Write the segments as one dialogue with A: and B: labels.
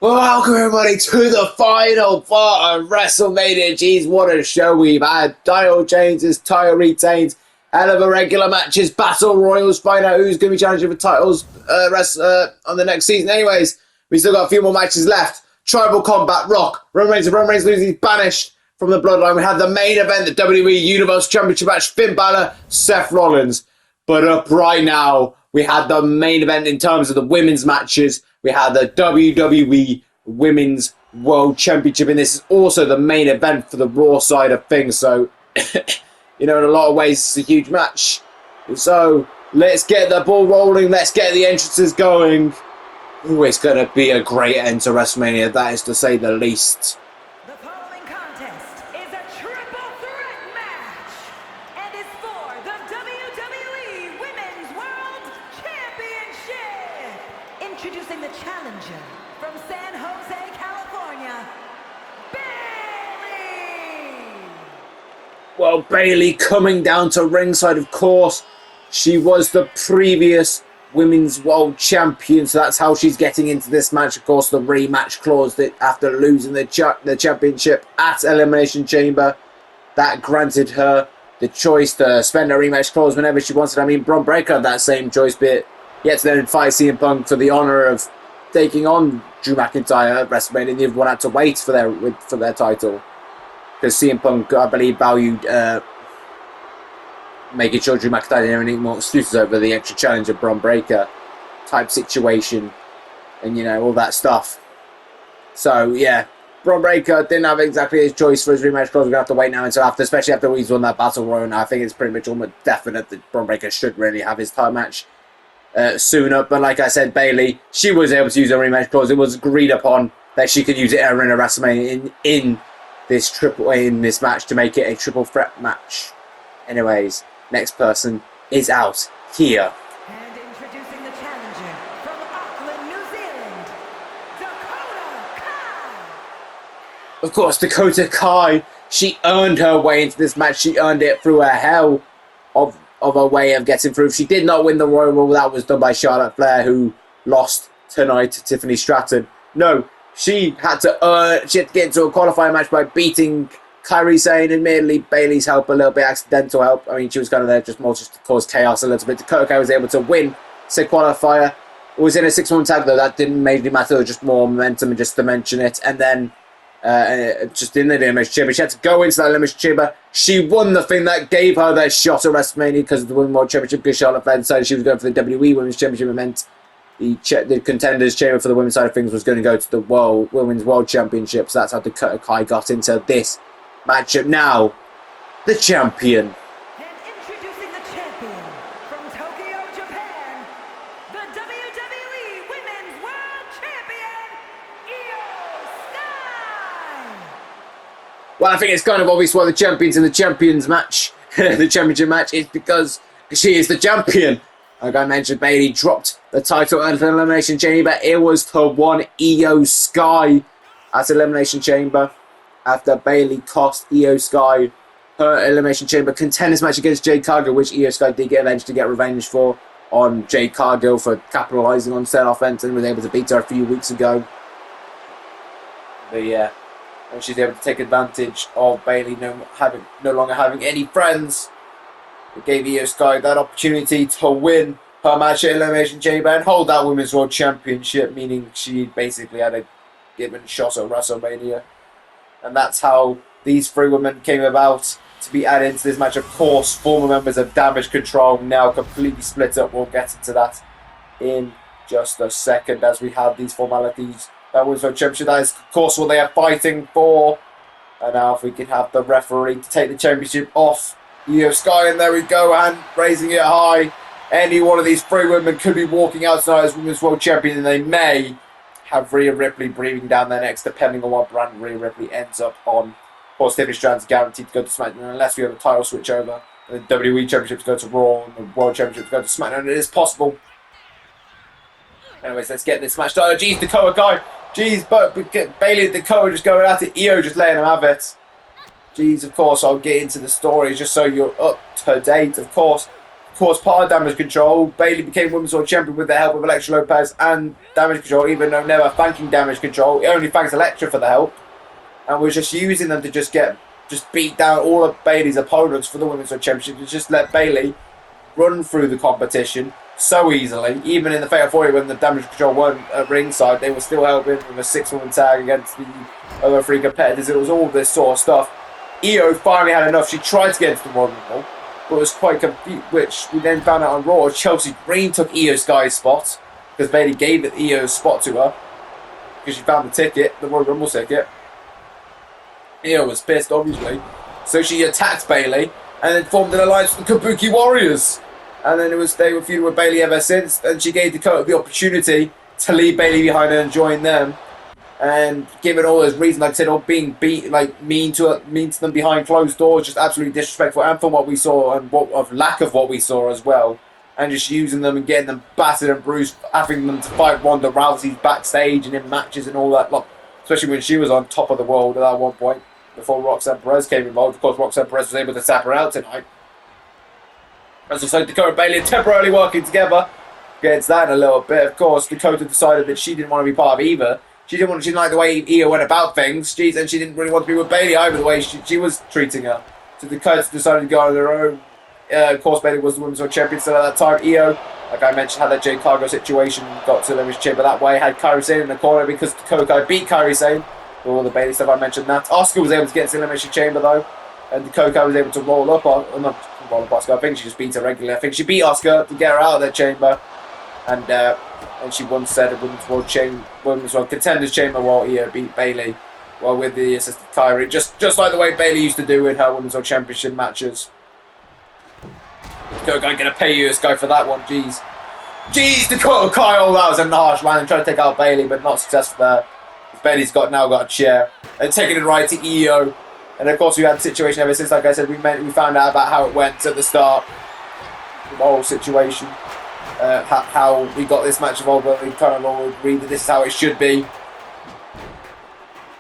A: Well, welcome everybody to the final part of WrestleMania. Jeez, what a show we've had. Title changes, title retains, hell of a regular matches, battle royals, find out who's going to be challenging for titles on the next season. Anyways, we still got a few more matches left. Tribal Combat, Rock, Roman Reigns loses, banished from the bloodline. We had the main event, the WWE Universal Championship match, Finn Balor, Seth Rollins. But up right now, we had the main event in terms of the women's matches. We had the WWE Women's World Championship, and this is also the main event for the Raw side of things. So, in a lot of ways, it's a huge match. So, let's get the ball rolling. Let's get the entrances going. Ooh, it's going to be a great end to WrestleMania, that is to say the least.
B: The following contest is a triple threat match and is for the WWE Women's World Championship. Introducing the challenger from San Jose, California, Bayley.
A: Well, Bayley coming down to ringside, of course. She was the previous Women's World Champion, so that's how she's getting into this match. Of course, the rematch clause that after losing the championship at Elimination Chamber, that granted her the choice to spend a rematch clause whenever she wanted. I mean, Bron Breakker had that same choice, but yet to then fight CM Punk for the honor of taking on Drew McIntyre at WrestleMania. The other one had to wait for their title because CM Punk, I believe, valued making sure Drew McIntyre didn't have any more excuses over the extra challenge of Bron Breakker type situation and, all that stuff. So, yeah, Bron Breakker didn't have exactly his choice for his rematch clause. We're going to have to wait now until after, especially after he's won that Battle Royal. And I think it's pretty much almost definite that Bron Breakker should really have his title match sooner. But like I said, Bayley, she was able to use her rematch clause. It was agreed upon that she could use it in a WrestleMania in this match to make it a triple threat match. Anyways, next person is out here.
B: And introducing the challenger from Auckland, New Zealand, Dakota Kai.
A: Of course, Dakota Kai, she earned her way into this match. She earned it through a hell of a way of getting through. She did not win the Royal Rumble. That was done by Charlotte Flair, who lost tonight to Tiffany Stratton. No, she had to get into a qualifying match by beating Kairi Sane. Admittedly, Bayley's help, a little bit accidental help. I mean, she was kind of there just to cause chaos a little bit. Dakota Kai was able to win said qualifier. It was in a 6-1 tag, though. That didn't majorly matter. It was just more momentum and just to mention it. And then, just in the Elimination Chamber, she had to go into that Elimination Chamber. She won the thing that gave her that shot at WrestleMania because of the Women's World Championship, because Charlotte Flair decided she was going for the WWE Women's Championship. It meant the Contenders Chamber for the women's side of things was going to go to the Women's World Championship. So that's how Dakota Kai got into this matchup. Now, the champion.
B: And introducing the champion from Tokyo, Japan, the WWE Women's World Champion, Io Sky.
A: Well, I think it's kind of obvious why the champion's in the champions match, the championship match, is because she is the champion. Like I mentioned, Bayley dropped the title at Elimination Chamber. It was to one Io Sky at Elimination Chamber, after Bayley cost Io Sky her Elimination Chamber Contenders match against Jade Cargill, which Io Sky did eventually get revenge for on Jade Cargill for capitalizing on said offense and was able to beat her a few weeks ago. But yeah, and she's able to take advantage of Bayley no longer having any friends. It gave Io Sky that opportunity to win her match at Elimination Chamber and hold that Women's World Championship, meaning she basically had a given shot at WrestleMania. And that's how these three women came about to be added into this match. Of course, former members of Damage Control now completely split up. We'll get into that in just a second as we have these formalities. That was for championship. That is, of course, what they are fighting for. And now if we can have the referee to take the championship off Io Sky, and there we go, and raising it high. Any one of these three women could be walking out tonight as Women's World Champion, and they may have Rhea Ripley breathing down their necks, depending on what brand Rhea Ripley ends up on. Of course, Tiffany Stratton's guaranteed to go to SmackDown unless we have a title switch over. The WWE Championship to go to Raw and the World Championship to go to SmackDown. It is possible. Anyways, let's get this match started. Jeez, Dakota Kai. Jeez, but Bayley and Dakota just going at it. Io just letting them have it. Jeez, of course, I'll get into the story just so you're up to date. Of course, course, part of Damage Control. Bayley became Women's World Champion with the help of Elektra Lopez and Damage Control, even though never thanking Damage Control. He only thanks Elektra for the help. And was just using them to just beat down all of Bayley's opponents for the Women's World Championship. To just let Bayley run through the competition so easily. Even in the Fatal 4 when the Damage Control weren't at ringside, they were still helping with a 6-woman tag against the other 3 competitors. It was all this sort of stuff. Io finally had enough. She tried to get into the Royal Rumble, but was quite confused, which we then found out on Raw. Chelsea Green took Io Sky's spot because Bayley gave Io's spot to her because she found the ticket, the Royal Rumble ticket. Io was pissed, obviously, so she attacked Bayley and then formed an alliance with the Kabuki Warriors. And then they were feuding with Bayley ever since, and she gave Dakota the opportunity to leave Bayley behind her and join them. And given all those reasons, like I said, all being mean to them behind closed doors, just absolutely disrespectful, and from what we saw and lack of what we saw as well, and just using them and getting them battered and bruised, having them to fight Ronda Rousey backstage and in matches and all that, especially when she was on top of the world at that one point before Roxanne Perez came involved. Of course, Roxanne Perez was able to tap her out tonight. As I said, Dakota and Bayley temporarily working together. Get into that in a little bit. Of course, Dakota decided that she didn't want to be part of either. She didn't like the way Io went about things. And she didn't really want to be with Bayley either, the way she was treating her. So Dakota decided to go on her own. Of course, Bayley was the Women's World Champion, so at that time, Io, like I mentioned, had that Jade Cargo situation, got to the Elimination Chamber that way, had Kairi Sane in the corner because Dakota beat Kairi Sane. For all the Bayley stuff, I mentioned that. Asuka was able to get into the Elimination Chamber, though. And Dakota was able to roll up on Asuka. I think she just beat her regularly. I think she beat Asuka to get her out of that chamber. And she once said a Women's World Contenders Chamber while Io beat Bayley. Well, with the assist of Kairi. Just like the way Bayley used to do in her Women's World Championship matches. Dakota going to pay you this guy for that one. Jeez, Dakota Kyle. That was a harsh man. Trying to take out Bayley, but not successful there. Bayley's now got a chair. And taking it right to Io. And of course, we had the situation ever since, like I said, we found out about how it went at the start. The whole situation. How we got this match involved, but we kind of all agreed that this is how it should be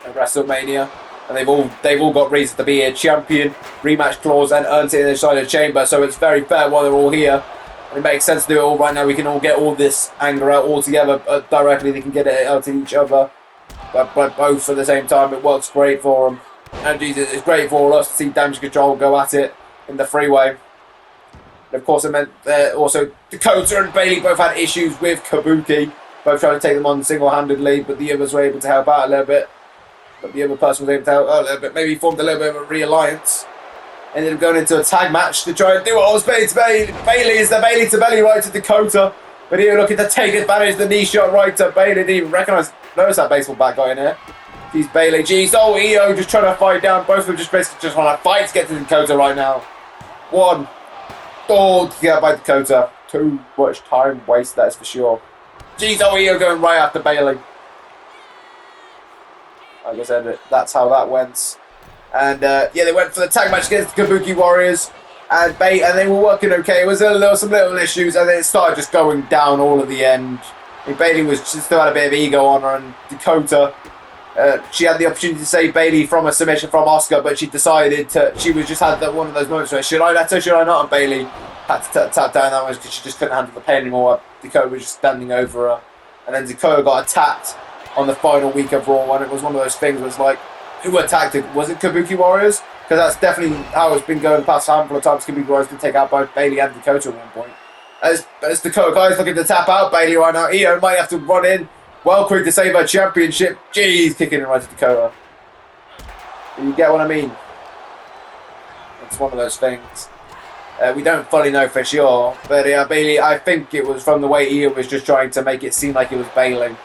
A: at WrestleMania. And they've all got reason to be here. Champion, rematch clause, and earned it inside the chamber. So it's very fair while they're all here. And it makes sense to do it all right now. We can all get all this anger out all together directly. They can get it out to each other. But both at the same time, it works great for them. And Jesus, it's great for all us to see Damage Control go at it in the freeway. And of course, it meant also Dakota and Bayley both had issues with Kabuki, both trying to take them on single-handedly, but the others were able to help out a little bit. But the other person was able to help out a little bit. Maybe formed a little bit of a realliance. Ended up going into a tag match to try and do it. Oh, it's Bayley to Bayley. Bayley is the Bayley to Bayley right to Dakota. But here looking to take advantage of the knee shot right to Bayley. Didn't even notice that baseball bat guy in here. He's Bayley. Jeez, oh, Io just trying to fight down. Both of them just basically just want to fight to get to Dakota right now. One. Oh, to get by Dakota. Too much time waste, that's for sure. Jeez, oh, Io going right after Bayley. Like I said, that's how that went. And yeah, they went for the tag match against the Kabuki Warriors. And they were working okay. It was some little issues, and then it started just going down all at the end. I mean, Bayley still had a bit of ego on her, and Dakota, she had the opportunity to save Bayley from a submission from Asuka, but she decided she just had one of those moments where should I let her, should I not? And Bayley had to tap down that one because she just couldn't handle the pain anymore. Dakota was just standing over her, and then Dakota got attacked on the final week of Raw, and it was one of those things where it's like, who attacked it? Was it Kabuki Warriors? Because that's definitely how it's been going the past handful of times. Kabuki Warriors can take out both Bayley and Dakota at one point. As Dakota guys looking to tap out Bayley right now, Io might have to run in well quick to save her championship. Jeez, kicking it right to Dakota. You get what I mean? It's one of those things. We don't fully know for sure, but Bayley, I think it was from the way Io was just trying to make it seem like it was Bayley.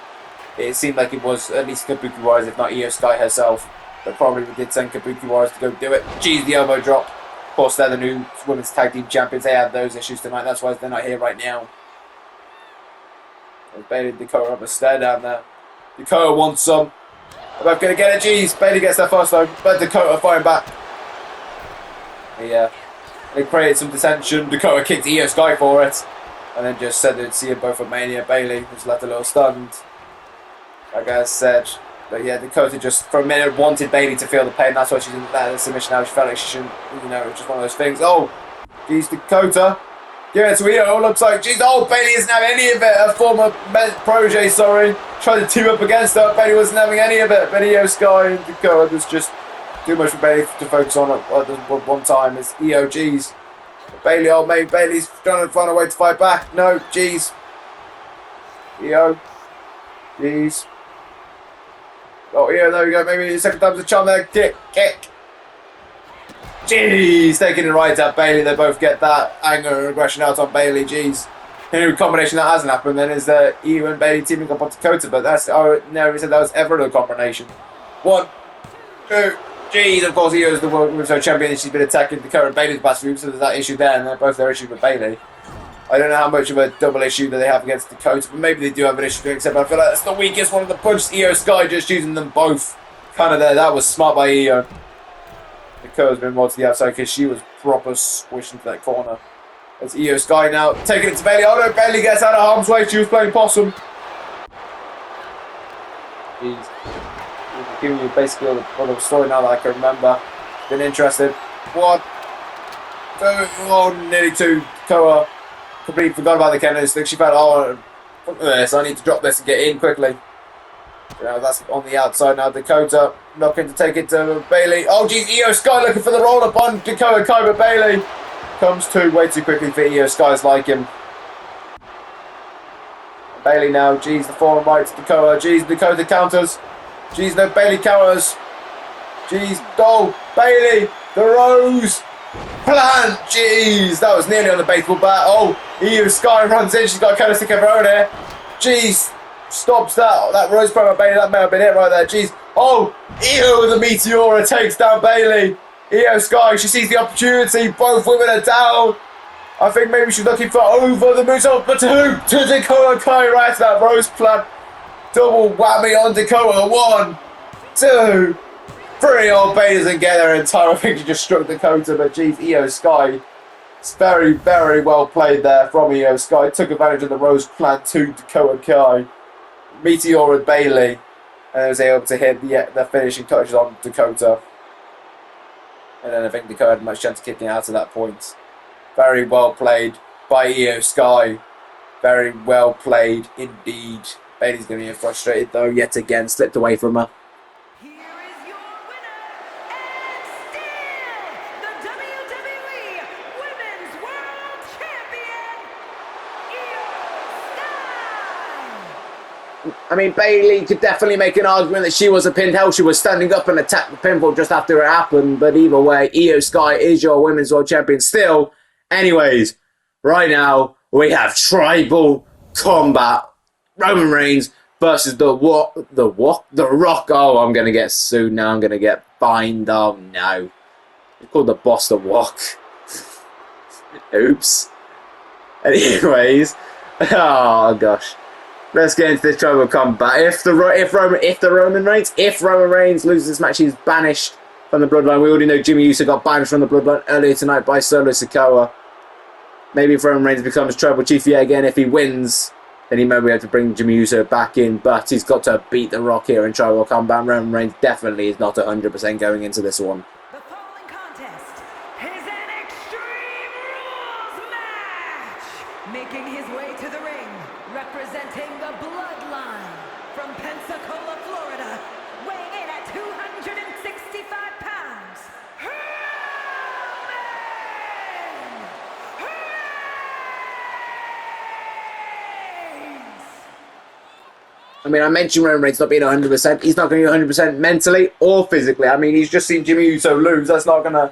A: It seemed like it was at least Kabuki Warriors, if not Io Sky herself. But probably we did send Kabuki Warriors to go do it. Jeez, the elbow drop. Of course, they're the new Women's Tag Team Champions. They had those issues tonight. That's why they're not here right now. There's Bayley and Dakota up a stair down there. Dakota wants some. They're both going to get it. Jeez, Bayley gets there first though. But Dakota fighting back. Yeah. They created some dissension. Dakota kicked Io Sky for it. And then just said they'd see them both at Mania. Bayley just left a little stunned. Like I said. But yeah, Dakota just for a minute wanted Bayley to feel the pain. That's why she didn't let her submission out. She felt like she shouldn't, it was just one of those things. Oh, geez, Dakota Yeah, so Io looks like, geez, oh, Bayley isn't having any of it. Her former protege, sorry, tried to team up against her. Bayley wasn't having any of it. But Io Sky and Dakota was just too much for Bayley to focus on at one time. It's Io, geez. Bayley, oh, maybe Bayley's trying to find a way to fight back. No, geez. Io, geez. Oh, yeah, there we go. Maybe the second time's a charm there. Kick. Jeez, taking it right at Bayley. They both get that anger and aggression out on Bayley. Jeez. The only combination that hasn't happened then is Io and Bayley teaming up on Dakota, but that's, oh, no, we said that was ever a combination. 1, 2, jeez, of course, Io's the World Women's Champion and she's been attacking Dakota and Bayley's past week, so there's that issue there, and they're both their issue with Bayley. I don't know how much of a double issue that they have against Dakota, but maybe they do have an issue against them. I feel like that's the weakest one of the punches. Io Sky just using them both kind of there. That was smart by Io. Dakota's been more to the outside because she was proper squishing to that corner. It's Io Sky now taking it to Bayley. Oh no, Bayley gets out of harm's way. She was playing possum. Jeez. I'm giving you basically all the story now that I can remember. Been interested. 1, 2, oh, nearly 2. Dakota completely forgot about the Kennedy stick. She felt, oh, fuck this. I need to drop this and get in quickly. Yeah, that's on the outside now. Dakota looking to take it to Bayley. Oh, geez, Io Sky looking for the roll up on Dakota Kai, but Bayley comes to way too quickly for Io Sky's like him. Bayley now, geez, the forearm right to Dakota. Geez, Dakota counters. Geez, no, Bayley counters. Geez, oh, Bayley, the Rose. Plant, jeez, that was nearly on the baseball bat. Oh, Io Sky runs in. She's got a kind of stick of her own here. Jeez. Stops that Rose promo Bayley. That may have been it right there. Jeez. Oh, Io the Meteora takes down Bayley. Io Sky, she sees the opportunity. Both women are down. I think maybe she's looking for over the moonsault, but to who? To Dakota Kai right to that Rose plant. Double whammy on Dakota. 1, 2, 3. Oh, Bayley doesn't get there in time. I think she just struck Dakota, but geez, Io Sky. It's very, very well played there from Io Sky. Took advantage of the Rose plant to Dakota Kai. Meteor and Bayley, and was able to hit the finishing touches on Dakota. And then I think Dakota had much chance of kicking out at that point. Very well played by Io Sky. Very well played indeed. Bayley's going to get frustrated though, yet again, slipped away from her.
B: Here is your winner, and still the WWE Women's World Champion, Io Sky.
A: I mean, Bayley could definitely make an argument that she was a pinned. Hell, she was standing up and attacked the pinfall just after it happened. But either way, Io Sky is your Women's World Champion still. Anyways, right now, we have Tribal Combat. Roman Reigns versus the Rock. Oh, I'm going to get sued now. I'm going to get fined. Oh, no. It's called the Boss the Walk. Oops. Anyways. Oh, gosh. Let's get into this Tribal Combat. If Roman Reigns loses this match, he's banished from the Bloodline. We already know Jimmy Uso got banished from the Bloodline earlier tonight by Solo Sikoa. Maybe if Roman Reigns becomes Tribal Chief yet again, if he wins, then he may be able to bring Jimmy Uso back in, but he's got to beat The Rock here in Tribal Combat. Roman Reigns definitely is not 100% going into this one.
B: The following contest is an Extreme Rules match. Making his way to the ring, representing the Bloodline from Pensacola, Florida, weighing in at 265 pounds,
A: I mean, I mentioned Roman Reigns not being 100%. He's not going to be 100% mentally or physically. I mean, he's just seen Jimmy Uso lose. That's not going to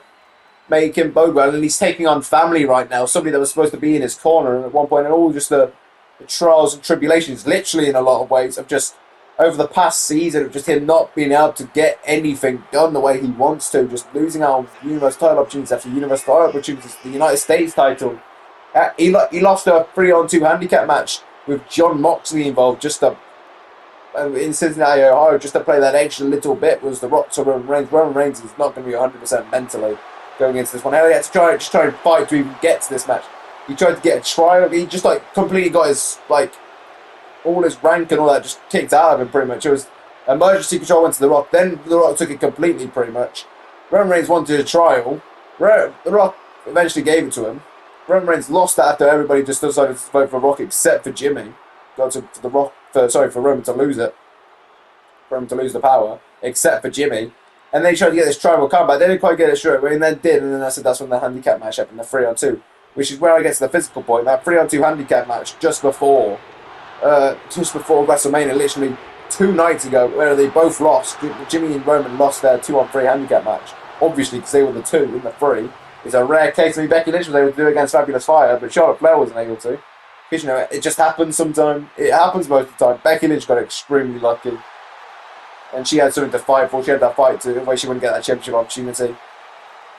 A: make him bode well. And he's taking on family right now. Somebody that was supposed to be in his corner at one point. And all just the trials and tribulations, literally in a lot of ways, of just over the past season, of just him not being able to get anything done the way he wants to. Just losing out on Universal title opportunities after Universal title opportunities. The United States title. He lost a 3-on-2 handicap match with John Moxley involved just in Cincinnati, Ohio, just to play that extra little bit was The Rock to Roman Reigns. Roman Reigns is not going to be 100% mentally going into this one. He had to try and fight to even get to this match. He tried to get a trial. He just completely got his all his rank and all that just kicked out of him pretty much. It was emergency control went to The Rock. Then The Rock took it completely pretty much. Roman Reigns wanted a trial. The Rock eventually gave it to him. Roman Reigns lost that after everybody just decided to vote for Rock except for Jimmy. For Roman to lose it. For him to lose the power, except for Jimmy. And they tried to get this tribal comeback. They didn't quite get it straight away, and then did. And then I said that's when the handicap match happened, the 3-on-2. Which is where I get to the physical point. That 3-on-2 handicap match just before WrestleMania, literally 2 nights ago, where they both lost. Jimmy and Roman lost their 2-on-3 handicap match. Obviously, because they were the 2 in the 3. It's a rare case. I mean, Becky Lynch was able to do it against Fabulous Fire, but Charlotte Flair wasn't able to. Because, you know, it just happens sometimes. It happens most of the time. Becky Lynch got extremely lucky. And she had something to fight for. She had that fight to, otherwise she wouldn't get that championship opportunity.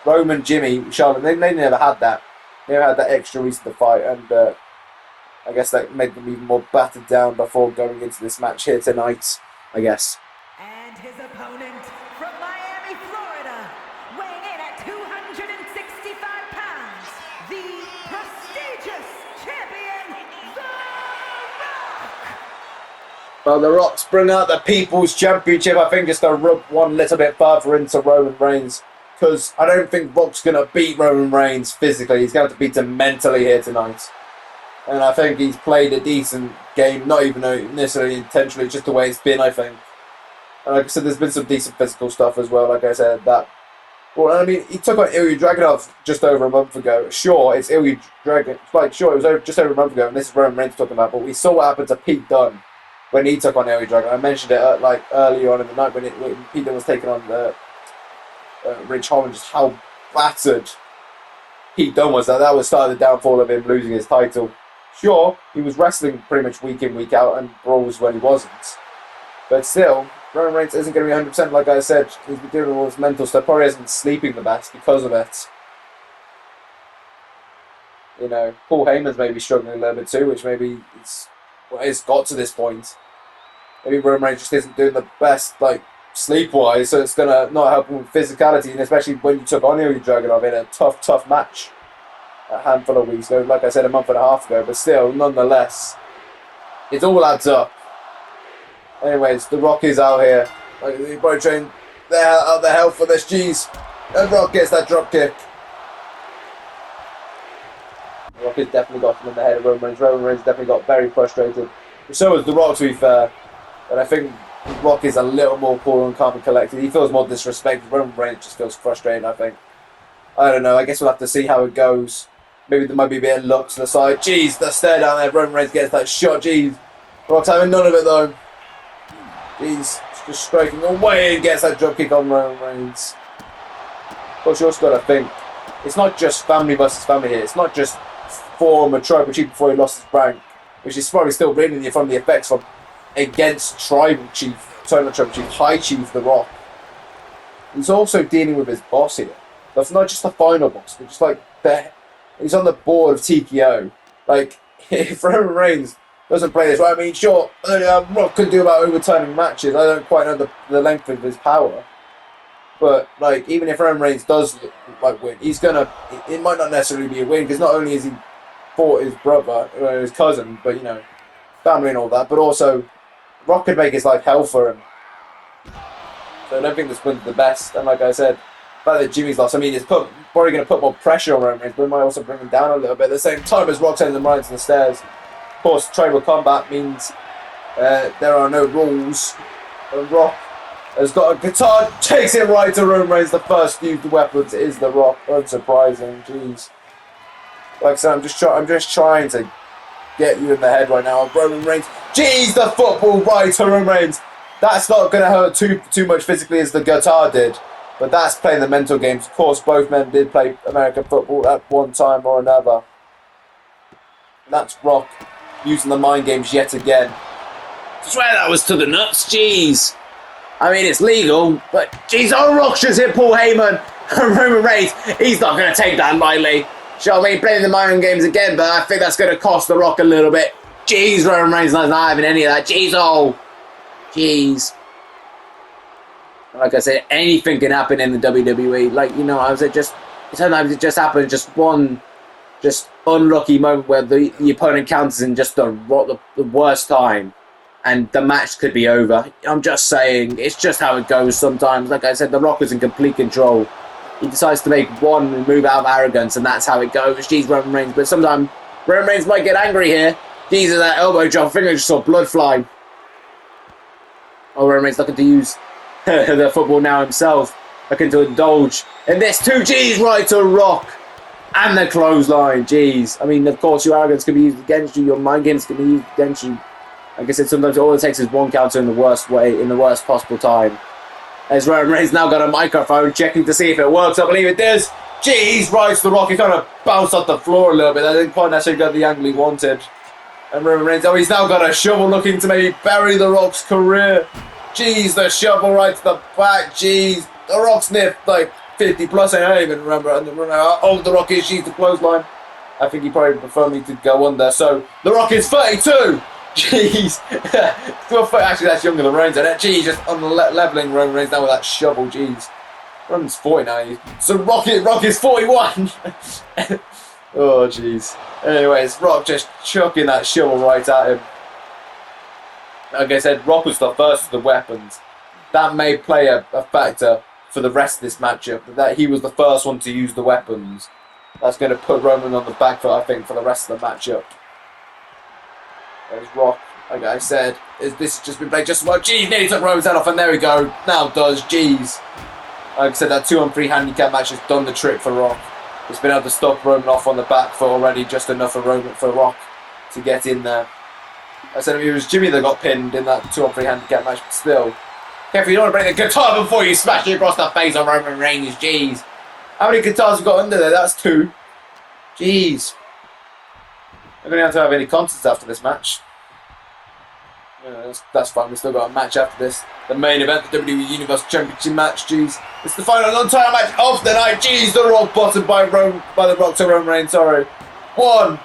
A: Roman, Jimmy, Charlotte, they never had that. They never had that extra reason to fight, and I guess that made them even more battered down before going into this match here tonight, I guess.
B: And his opponent from Miami, Florida, weighing in at 265 pounds, the prestigious champion, The Rock!
A: Well, The Rock's bring out the People's Championship, I think, just to rub one little bit further into Roman Reigns. Because I don't think Rock's going to beat Roman Reigns physically. He's going to have to beat him mentally here tonight. And I think he's played a decent game, not even necessarily intentionally, just the way it's been, I think. And like I said, there's been some decent physical stuff as well, like I said. Well, I mean, he took on Ilya Dragunov just over a month ago. Sure, it's Ilya Dragunov. Sure, it was just over a month ago, and this is Roman Reigns talking about, but we saw what happened to Pete Dunne when he took on Ilya Dragunov. I mentioned it earlier on in the night when Pete Dunne was taking on Rich Holland, just how battered Pete Dunne was. That was started the downfall of him losing his title. Sure, he was wrestling pretty much week in, week out, and brawls when he wasn't. But still, Roman Reigns isn't going to be 100%. Like I said, he's been doing all this mental stuff. Probably hasn't been sleeping the best because of it. You know, Paul Heyman's maybe struggling a little bit too, which maybe it's got to this point. Maybe Roman Reigns just isn't doing the best, sleep-wise, so it's going to not help him with physicality, and especially when you took on Ilya Dragunov in a tough match a handful of weeks ago, like I said, a month and a half ago, but still, nonetheless, it all adds up. Anyways, The Rock is out here. They probably trained out the hell for this, jeez. And Rock gets that drop kick. The Rock has definitely got him in the head of Roman Reigns. Roman Reigns definitely got very frustrated. So was The Rock, to be fair. But I think The Rock is a little more cool and calm and collected. He feels more disrespected. Roman Reigns just feels frustrated, I think. I don't know. I guess we'll have to see how it goes. Maybe there might be a bit of luck to the side. Jeez, the stare down there. Roman Reigns gets that shot. Jeez. Rock's having none of it, though. Jeez. Just striking away and gets that dropkick on Roman Reigns. Of course, you also got to think, it's not just family versus family here. It's not just former tribal chief before he lost his rank, which is probably still reading from the effects from against tribal chief, High Chief The Rock. He's also dealing with his boss here. That's not just the final boss, but just he's on the board of TKO. If Roman Reigns doesn't play this right, I mean, sure, Rock could do about overturning matches. I don't quite know the length of his power. But, even if Roman Reigns does, win, he's gonna, it might not necessarily be a win, because not only has he fought his brother, or his cousin, but, family and all that, but also, Rock could make his life hell for him. So I don't think this wins the best. And like I said, the fact that Jimmy's lost, I mean, it's probably going to put more pressure on Roman Reigns, but it might also bring him down a little bit. At the same time as Rock sends him right into the stairs. Of course, tribal combat means there are no rules. And Rock has got a guitar, takes it right to Roman Reigns. The first used weapons is The Rock. Unsurprising, jeez. Like I said, I'm just trying to get you in the head right now. Roman Reigns, jeez, the football right to Roman Reigns. That's not going to hurt too much physically as the guitar did, but that's playing the mental games. Of course, both men did play American football at one time or another. That's Rock using the mind games yet again.
C: I swear that was to the nuts, jeez.
A: I mean, it's legal, but jeez, Rock just hit Paul Heyman. Roman Reigns, he's not going to take that lightly. Sure, I mean, playing the mind games again, but I think that's going to cost The Rock a little bit. Jeez, Roman Reigns not having any of that. Jeez, jeez. Like I said, anything can happen in the WWE. I said, sometimes it just happens. Just one, unlucky moment where the opponent counters in just the worst time, and the match could be over. I'm just saying, it's just how it goes sometimes. Like I said, The Rock is in complete control he decides to make one move out of arrogance, and that's how it goes. Jeez, Roman Reigns. But sometimes Roman Reigns might get angry here. Jesus, that elbow drop. I think I just saw blood fly. Oh, Roman Reigns looking to use the football now himself. Looking to indulge in this. 2 Gs right to Rock. And the clothesline. Jeez. I mean, of course, your arrogance can be used against you. Your mind games can be used against you. Like I said, sometimes all it takes is one counter in the worst way, in the worst possible time. As Roman Reigns now got a microphone, checking to see if it works. I believe it does. Jeez, right to the Rock. He kind of bounced off the floor a little bit. I didn't quite necessarily get the angle he wanted. And Roman Reigns, oh, he's now got a shovel looking to maybe bury the Rock's career. Jeez, the shovel right to the back. Jeez, the Rock's near like 50 plus. I don't even remember how old the Rock is. Jeez, the clothesline. I think he probably prefer me to go under. So the Rock is 32. Jeez. Actually, that's younger than Reigns. Jeez, just on the leveling Roman Reigns now with that shovel. Jeez. Roman's 40 now. So Rock is 41. Oh, jeez. Anyways, Rock just chucking that shovel right at him. Like I said, Rock was the first of the weapons. That may play a factor for the rest of this matchup. That he was the first one to use the weapons. That's going to put Roman on the back foot, I think, for the rest of the matchup. There's Rock. Like I said, this has just been played just well. Jeez, nearly took Roman's head off, and there we go. Now does. Jeez. Like I said, that 2-on-3 handicap match has done the trick for Rock. It's been able to stop Roman off on the back foot already, just enough for Rock to get in there. I said it was Jimmy that got pinned in that 2-on-3 handicap match, but still. Careful, you don't want to break the guitar before you smash it across the face of Roman Reigns. Jeez. How many guitars have got under there? That's 2. Jeez. I'm going to have any contests after this match. Yeah, that's fine. We've still got a match after this. The main event, the WWE Universal Championship match. Jeez, it's the final non-title match of the night. Jeez, the Rock bottom by the Rock to Roman Reigns. Sorry. 1,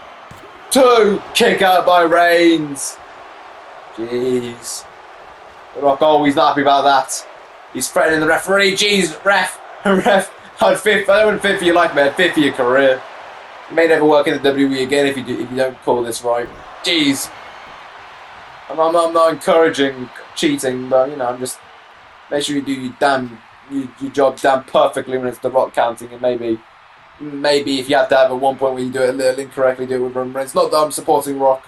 A: 2, kick out by Reigns. Jeez, the Rock always not happy about that. He's threatening the referee. Jeez, ref. I'd fifth. I don't want fifth for your life, man. Fifth for your career. You may never work in the WWE again if you don't call this right. Jeez. I'm not encouraging cheating, but I'm just make sure you do your job damn perfectly when it's the Rock counting, and maybe if you have to have at one point where you do it a little incorrectly, do it with Roman Reigns. Not that I'm supporting Rock.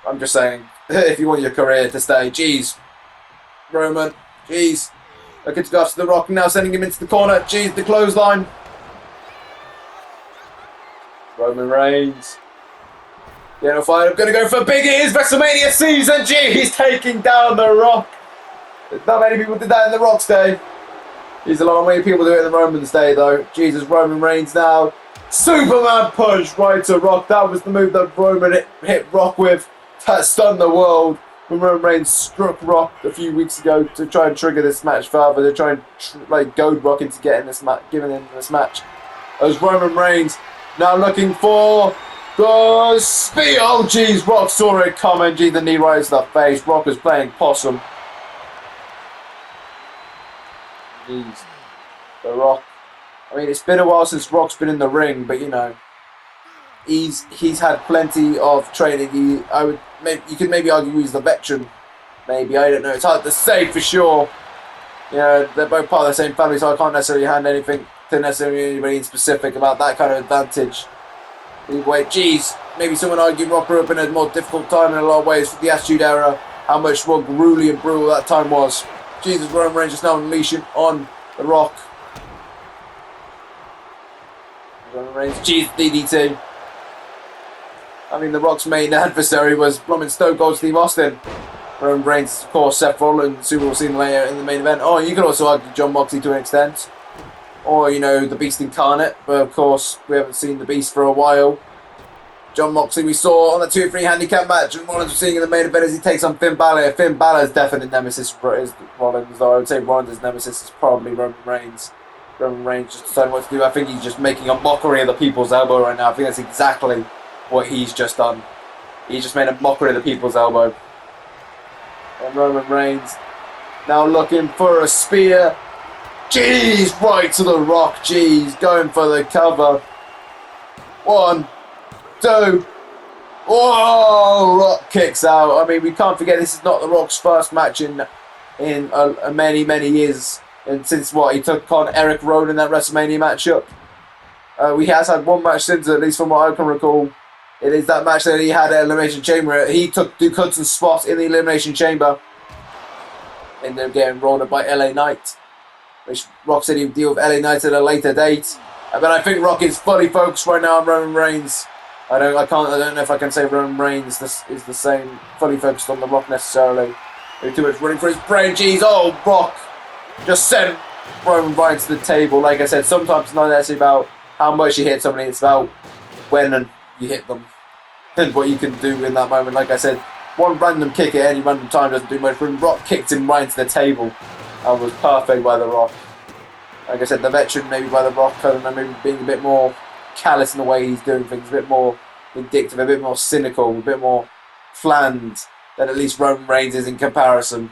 A: I'm just saying if you want your career to stay, jeez, Roman, jeez, looking to go after the Rock now, sending him into the corner. Jeez, the clothesline. Roman Reigns. Yeah, fine. I'm going to go for Big E's Wrestlemania season. He's taking down The Rock. Not many people did that in The Rock's day. He's a long way. People do it in the Roman's day, though. Jesus, Roman Reigns now. Superman punch right to Rock. That was the move that Roman hit Rock with. That stunned the world. When Roman Reigns struck Rock a few weeks ago to try and trigger this match further, to try and goad Rock into giving him this match. As Roman Reigns now looking for the spear. Oh, jeez, Rock saw it coming. Jeez, the knee right to the face. Rock was playing possum. Jeez. The Rock. I mean, it's been a while since Rock's been in the ring, but he's had plenty of training. You could maybe argue he's the veteran. Maybe, I don't know. It's hard to say for sure. They're both part of the same family, so I can't necessarily hand anything to necessarily anybody in specific about that kind of advantage. Anyway, geez, maybe someone argued Rock grew up in a more difficult time in a lot of ways for the Attitude Era. How much more grueling and brutal that time was. Jesus, Roman Reigns is now unleashing on The Rock. Roman Reigns, geez, DDT. I mean, The Rock's main adversary was Blooming Stone Cold Steve Austin. Roman Reigns, of course, Seth Rollins, who we'll see later in the main event. Oh, you could also argue John Moxley to an extent. Or, the Beast Incarnate. But, of course, we haven't seen the Beast for a while. John Moxley we saw on the 2-3 handicap match. And Rollins we're seeing in the main event as he takes on Finn Balor. Finn Balor's definite nemesis is Rollins, though I would say Rollins' nemesis is probably Roman Reigns. Roman Reigns just deciding what to do. I think he's just making a mockery of the people's elbow right now. I think that's exactly what he's just done. He's just made a mockery of the people's elbow. And Roman Reigns now looking for a spear. Jeez, right to The Rock. Jeez, going for the cover. 1, 2. Whoa, Rock kicks out. I mean, we can't forget this is not The Rock's first match in many years And since what, he took on Eric Rowan in that WrestleMania matchup. He has had one match since, at least from what I can recall. It is that match that he had at Elimination Chamber. He took Duke Hudson's spot in the Elimination Chamber. Ended up getting rolled up by LA Knight, which Rock said he'd deal with LA Knight at a later date. But I think Rock is fully focused right now on Roman Reigns. I don't know if I can say Roman Reigns is the same, fully focused on The Rock necessarily. Maybe too much running for his brain. Jeez, oh, Rock just sent Roman right to the table. Like I said, sometimes it's not necessarily about how much you hit somebody, it's about when you hit them and what you can do in that moment. Like I said, one random kick at any random time doesn't do much. When Rock kicked him right into the table, and was perfect by The Rock. Like I said, the veteran maybe by The Rock, I don't know, maybe being a bit more callous in the way he's doing things, a bit more vindictive, a bit more cynical, a bit more flat than at least Roman Reigns is in comparison.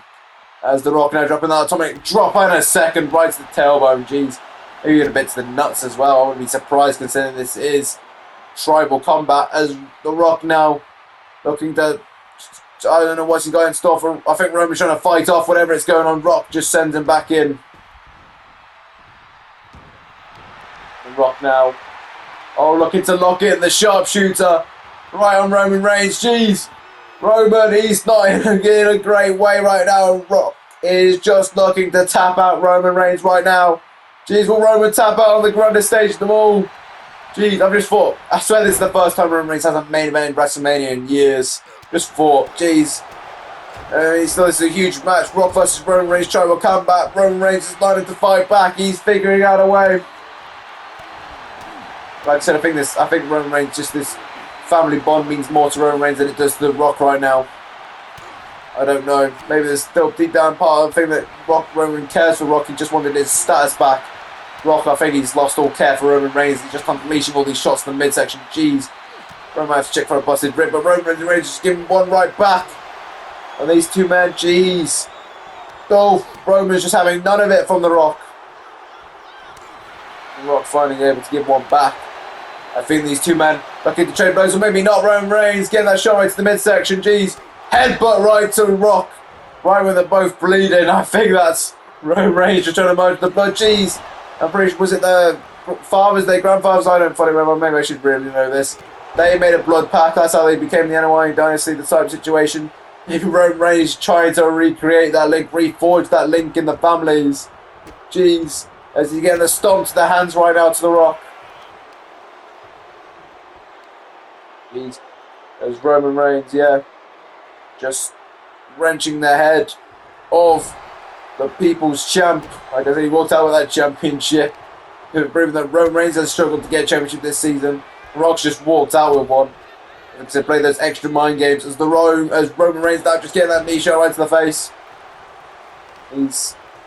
A: As The Rock now dropping that atomic drop in a second, right to the tailbone. Jeez, maybe a bit to the nuts as well. I wouldn't be surprised considering this is tribal combat. As The Rock now looking to, I don't know what's he got in store for. I think Roman's trying to fight off whatever is going on. Rock just sends him back in. And Rock now, looking to lock in the sharpshooter right on Roman Reigns. Jeez, Roman, he's not in a great way right now. Rock is just looking to tap out Roman Reigns right now. Jeez, will Roman tap out on the grandest stage of them all? Jeez, I swear this is the first time Roman Reigns has a main event in WrestleMania in years. Just thought, jeez. This is a huge match. Rock versus Roman Reigns, tribal combat. Roman Reigns is lining to fight back. He's figuring out a way. Like I said, I think Roman Reigns, just this family bond means more to Roman Reigns than it does to The Rock right now. I don't know. Maybe there's still deep down part of the thing that Roman cares for Rock. He just wanted his status back. Rock, I think he's lost all care for Roman Reigns. He's just unleashing all these shots in the midsection. Jeez. Roman has to check for a busted rib, but Roman Reigns just giving one right back. And these two men, jeez. Oh, Roman's just having none of it from The Rock. The Rock finally able to give one back. I think these two men looking to trade blows, or maybe not. Roman Reigns getting that shot right to the midsection. Jeez. Headbutt right to Rock. Right when they're both bleeding. I think that's Roman Reigns just trying to merge the blood. Jeez. I'm pretty sure, was it their fathers, their grandfathers? I don't fully remember. Maybe I should really know this. They made a blood pact. That's how they became the NOI dynasty, the type of situation. Maybe Roman Reigns trying to recreate that link, reforge that link in the families. Jeez. As he's getting the stomp to the hands right now to The Rock. Jeez. There's Roman Reigns, yeah. Just wrenching the head of the people's champ. Like I said, he walked out with that championship. Proving that Roman Reigns has struggled to get a championship this season. Rock's just walked out with one. To play those extra mind games as Roman Reigns now just getting that knee shot right to the face.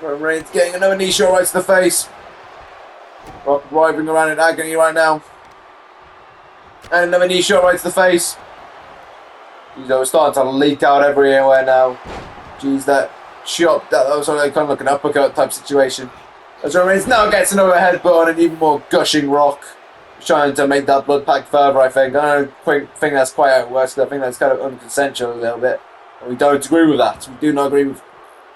A: Roman Reigns getting another knee shot right to the face. Rock writhing around in agony right now. And another knee shot right to the face. It's starting to leak out everywhere now. Jeez, that shot, that was kind of like an uppercut type situation. As Roman Reigns now gets another headbutt on an even more gushing Rock. Trying to make that blood pact further, I think. I don't think that's quite how it works. I think that's kind of unconsensual a little bit. And we don't agree with that. We do not agree with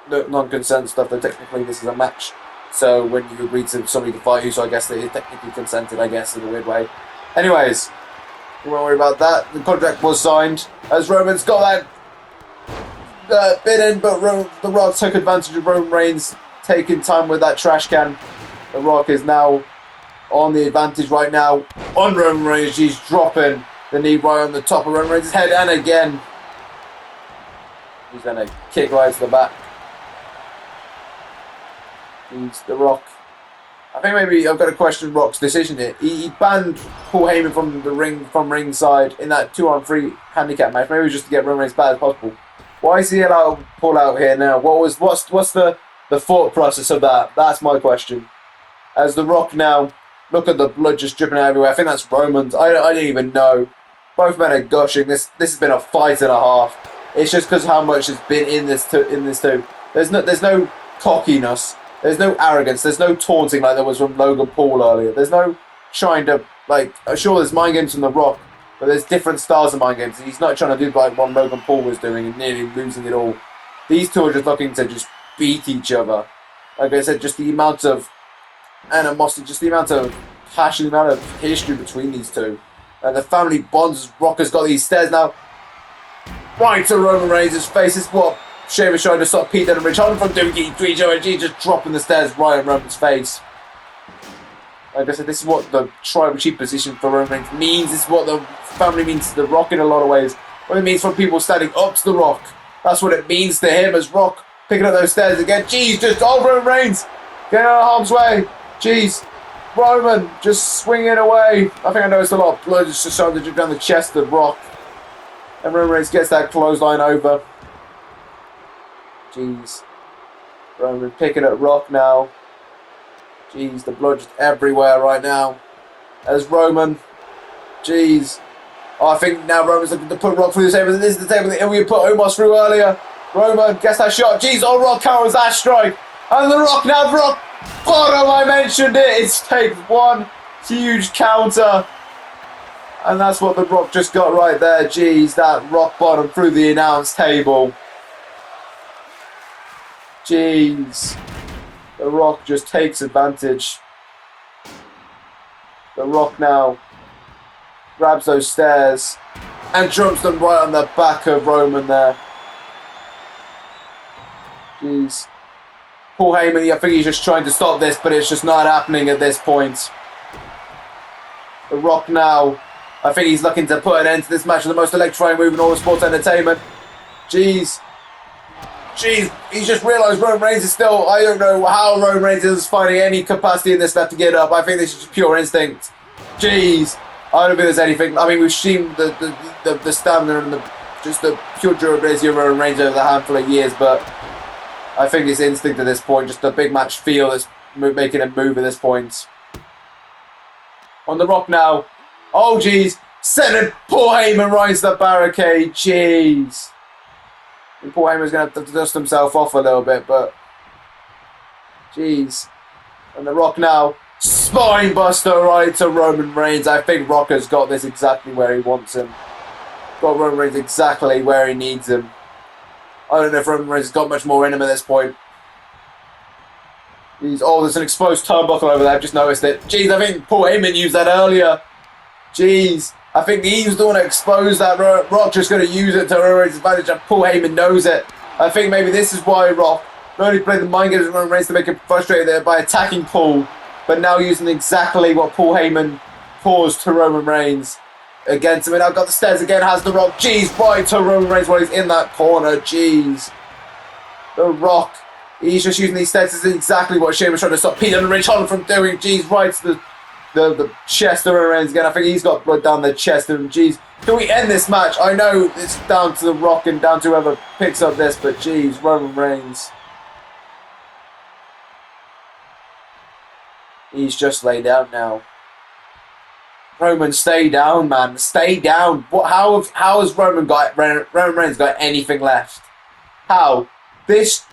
A: non-consent stuff, though technically this is a match. So when you agree to somebody to fight you, so I guess they technically consented, I guess, in a weird way. Anyways, we won't worry about that. The contract was signed. As Roman's got that bit in, but The Rock took advantage of Roman Reigns taking time with that trash can. The Rock is now on the advantage right now on Roman Reigns. He's dropping the knee right on the top of Roman Reigns' head, and again he's going to kick right to the back. He's The Rock. I think maybe I've got to question Rock's decision here. He banned Paul Heyman from the ring, from ringside in that 2-on-3 handicap match. Maybe just to get Roman Reigns as bad as possible. Why is he allowed to pull out here now? What's the thought process of that? That's my question. As The Rock now, look at the blood just dripping out everywhere. I think that's Roman's. I didn't even know. Both men are gushing. This has been a fight and a half. It's just because how much has been in this too. There's no cockiness. There's no arrogance. There's no taunting like there was from Logan Paul earlier. There's no trying to, like, sure there's mind games from The Rock, but there's different styles of mind games. He's not trying to do like what Logan Paul was doing and nearly losing it all. These two are just looking to just beat each other. Like I said, just the amount of animosity, just the amount of passion, the amount of history between these two. And the family bonds. Rock has got these stairs now. Right to Roman Reigns' face. This is what Sheamus trying to stop Pete and Rich Holland from doing. G just dropping the stairs right in Roman's face. Like I said, this is what the tribal chief position for Roman Reigns means. This is what the family means to The Rock in a lot of ways. What it means for people standing up to The Rock. That's what it means to him as Rock picking up those stairs again. Jeez, just Roman Reigns getting out of harm's way. Jeez, Roman just swinging away. I think I noticed a lot of blood just starting to drip down the chest of Rock. And Roman Reigns gets that clothesline over. Jeez. Roman picking at Rock now. Jeez, the blood just everywhere right now. As Roman. Jeez. Oh, I think now Roman's looking to put Rock through the table. This is the table that we put Omos through earlier. Roman gets that shot. Jeez, Rock counters that strike. And The Rock now, The Rock bottom, I mentioned it. It's takes one huge counter. And that's what The Rock just got right there. Jeez, that rock bottom through the announce table. Jeez. The Rock just takes advantage. The Rock now grabs those stairs and jumps them right on the back of Roman there. Jeez. Paul Heyman, I think he's just trying to stop this, but it's just not happening at this point. The Rock now, I think he's looking to put an end to this match with the most electrifying move in all of sports entertainment. Jeez. Jeez, he's just realised Roman Reigns is still, I don't know how Roman Reigns is finding any capacity in this left to get up. I think this is just pure instinct. Jeez. I don't think there's anything. I mean, we've seen the stamina and the pure durability of Roman Reigns over the handful of years, but I think it's instinct at this point. Just a big match feel that's making him move at this point. On The Rock now. Oh, jeez. Sending Paul Heyman right into the barricade. Jeez. And Paul Heyman's going to have to dust himself off a little bit, but jeez. And The Rock now. Spine buster right to Roman Reigns. I think Rock has got this exactly where he wants him. Got Roman Reigns exactly where he needs him. I don't know if Roman Reigns has got much more in him at this point. Oh, there's an exposed turnbuckle over there. I've just noticed it. Jeez, I think Paul Heyman used that earlier. Jeez. I think he was the one that exposed that. Rock just going to use it to Roman Reigns' advantage, and Paul Heyman knows it. I think maybe this is why Rock not only played the mind games with Roman Reigns to make him frustrated there by attacking Paul, but now using exactly what Paul Heyman caused to Roman Reigns against him. And I've got the stairs again, has The Rock. Jeez, right to Roman Reigns while he's in that corner. Jeez. The Rock. He's just using these stairs. This is exactly what Sheamus trying to stop Peter and Rich Holland from doing. Jeez, right to the chest of Roman Reigns again. I think he's got blood down the chest of him. Jeez. Can we end this match? I know it's down to The Rock and down to whoever picks up this, but jeez, Roman Reigns. He's just laid down now. Roman, stay down, man. Stay down. What? How has Roman Reigns got anything left? How? This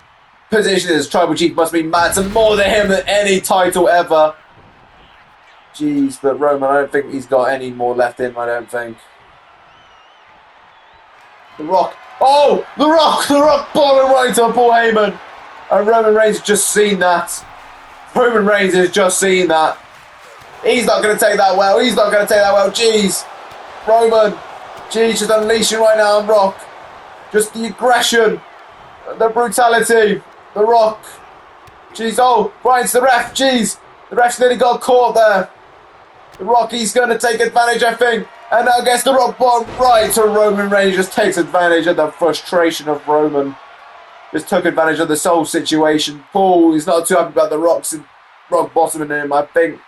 A: position as Tribal Chief must be mad to more than him than any title ever. Jeez, but Roman, I don't think he's got any more left in him, I don't think. The Rock. Oh! The Rock! The Rock bottom right to Paul Heyman. And Roman Reigns has just seen that. Roman Reigns has just seen that. He's not going to take that well. He's not going to take that well. Jeez. Roman. Jeez, just unleashing right now on Rock. Just the aggression. The brutality. The Rock. Jeez. Oh, right into the ref. Jeez. The ref's nearly got caught there. The Rock, he's going to take advantage, I think. And now gets the Rock bottom right to Roman Reigns. Just takes advantage of the frustration of Roman. Just took advantage of the soul situation. Paul, he's not too happy about the Rock bottoming him, I think.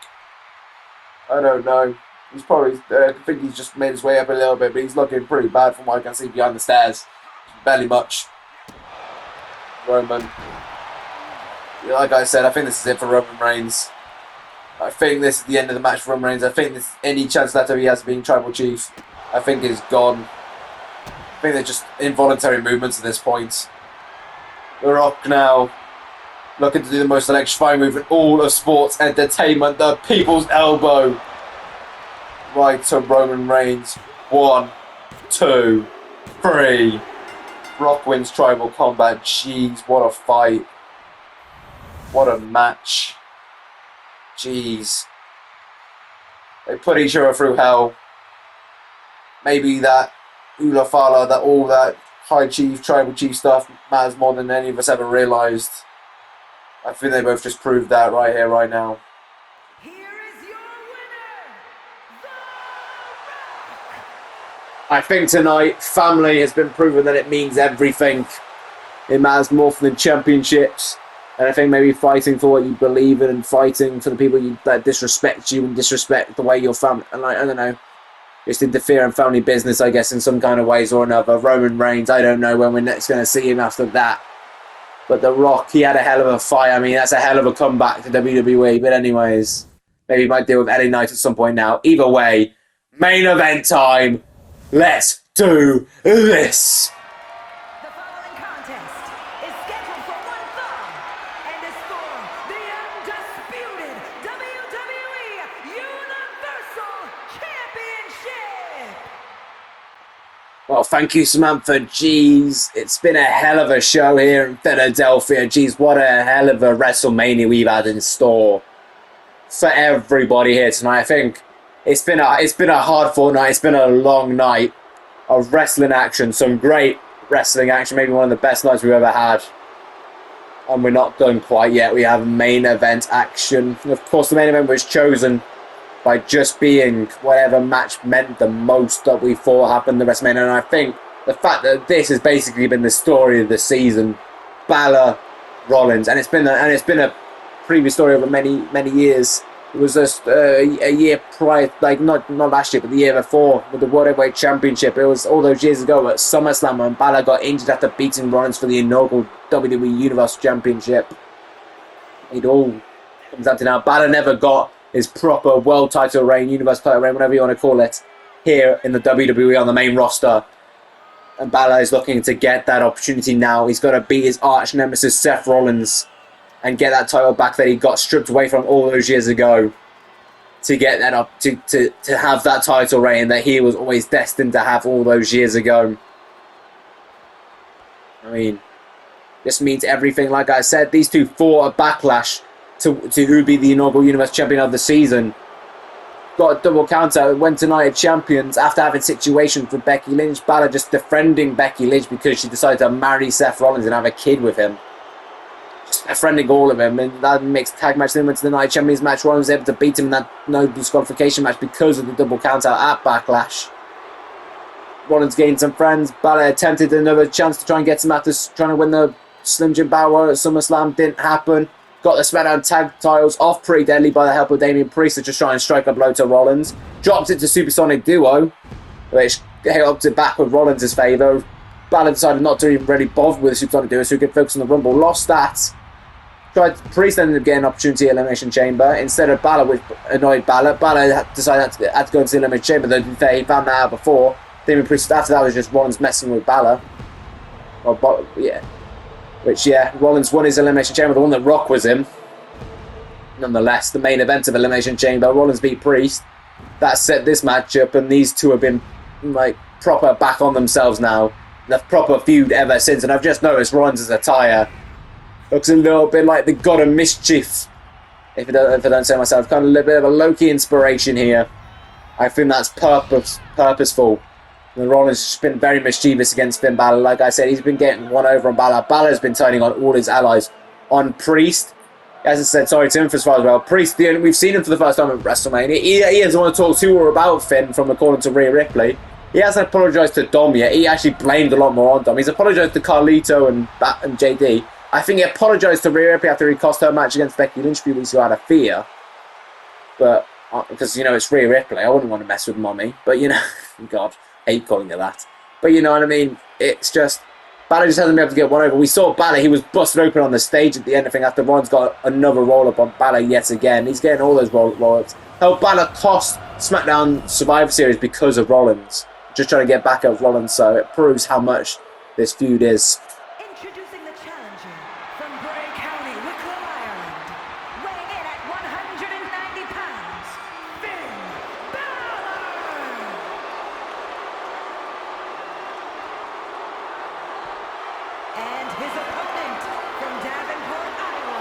A: I don't know. He's probably, I think he's just made his way up a little bit, but he's looking pretty bad from what I can see behind the stairs. Barely much. Roman. Like I said, I think this is it for Roman Reigns. I think this is the end of the match for Roman Reigns. I think this, any chance that he has of being Tribal Chief, I think is gone. I think they're just involuntary movements at this point. The Rock now looking to do the most electrifying move in all of sports entertainment, the People's Elbow. Right to Roman Reigns. 1, 2, 3. Rock wins Tribal Combat. Jeez, what a fight. What a match. Jeez. They put each other through hell. Maybe that Ula Fala, that all that High Chief, Tribal Chief stuff matters more than any of us ever realised. I think they both just proved that right here, right now.
B: Here is your winner, The Rock.
A: I think tonight, family has been proven that it means everything. It matters more than championships. And I think maybe fighting for what you believe in and fighting for the people that disrespect you and disrespect the way your family, and like, I don't know, just interfere in family business, I guess, in some kind of ways or another. Roman Reigns, I don't know when we're next going to see him after that. But The Rock, he had a hell of a fight. I mean, that's a hell of a comeback to WWE. But anyways, maybe he might deal with LA Knight at some point now. Either way, main event time. Let's do this.
B: The following contest is scheduled for one fall and is for the undisputed WWE Universal Championship.
A: Well, thank you, Samantha. Jeez, it's been a hell of a show here in Philadelphia. Jeez, what a hell of a WrestleMania we've had in store for everybody here tonight. I think it's been a hard fought night. It's been a long night of wrestling action. Some great wrestling action. Maybe one of the best nights we've ever had. And we're not done quite yet. We have main event action. And of course, the main event was chosen by just being whatever match meant the most that we thought happened in the WrestleMania. And I think the fact that this has basically been the story of the season, Balor, Rollins, and it's been a previous story over many years. It was just a year prior, like not last year, but the year before with the World Heavyweight Championship. It was all those years ago at SummerSlam when Balor got injured after beating Rollins for the inaugural WWE Universal Championship. It all comes down to now. Balor never got his proper world title reign, universal title reign, whatever you want to call it, here in the WWE on the main roster. And Balor is looking to get that opportunity now. He's got to beat his arch nemesis Seth Rollins and get that title back that he got stripped away from all those years ago, to get that up to have that title reign that he was always destined to have all those years ago. I mean, this means everything. Like I said, these two fought a Backlash to who be the inaugural Universal Champion of the season. Got a double counter, went to United Champions after having situations with Becky Lynch. Balor just defriending Becky Lynch because she decided to marry Seth Rollins and have a kid with him. Just defriending all of them, and that makes tag match. Then went to the United Champions match. Rollins was able to beat him in that no disqualification match because of the double counter at Backlash. Rollins gained some friends. Balor attempted another chance to try and get him after trying to win the Slim Jim Bower at SummerSlam. Didn't happen. Got the SmackDown tag titles off Pretty Deadly by the help of Damian Priest to just try and strike a blow to Rollins. Dropped it to Supersonic Duo, which helped it back with Rollins' favour. Balor decided not to even really bother with the Supersonic Duo so he could focus on the Rumble. Lost that. Priest ended up getting an opportunity at Elimination Chamber instead of Balor, which annoyed Balor. Balor decided had to go into the Elimination Chamber. Though he found that out before. Damian Priest after that was just Rollins messing with Balor. Well, yeah. Which, yeah, Rollins won his Elimination Chamber, the one that Rock was in. Nonetheless, the main event of Elimination Chamber, Rollins beat Priest. That set this match up, and these two have been, like, proper back on themselves now. The proper feud ever since, and I've just noticed Rollins' attire looks a little bit like the God of Mischief, if I don't say myself. Kind of a little bit of a Loki inspiration here. I think that's purposeful. And Rollins has been very mischievous against Finn Balor. Like I said, he's been getting one over on Balor. Balor's been turning on all his allies. On Priest, as I said, sorry to him as well. Priest, we've seen him for the first time at WrestleMania. He doesn't want to talk to or about Finn, from according to Rhea Ripley. He hasn't apologised to Dom yet. He actually blamed a lot more on Dom. He's apologised to Carlito and JD. I think he apologised to Rhea Ripley after he cost her match against Becky Lynch a few weeks ago out of fear. But, because, you know, it's Rhea Ripley. I wouldn't want to mess with Mommy. But, you know, God, hate calling her that. But, you know what I mean? It's just, Balor just hasn't been able to get one over. We saw Balor, he was busted open on the stage at the end, I think, after Rollins got another roll-up on Balor yet again. He's getting all those roll-ups. How Balor cost SmackDown Survivor Series because of Rollins. Just trying to get back at Rollins, so it proves how much this feud is.
B: Introducing the challenger from Bray County, Wicklow, Ireland, weighing in at 190 pounds, Finn Balor! And his opponent from Davenport, Iowa,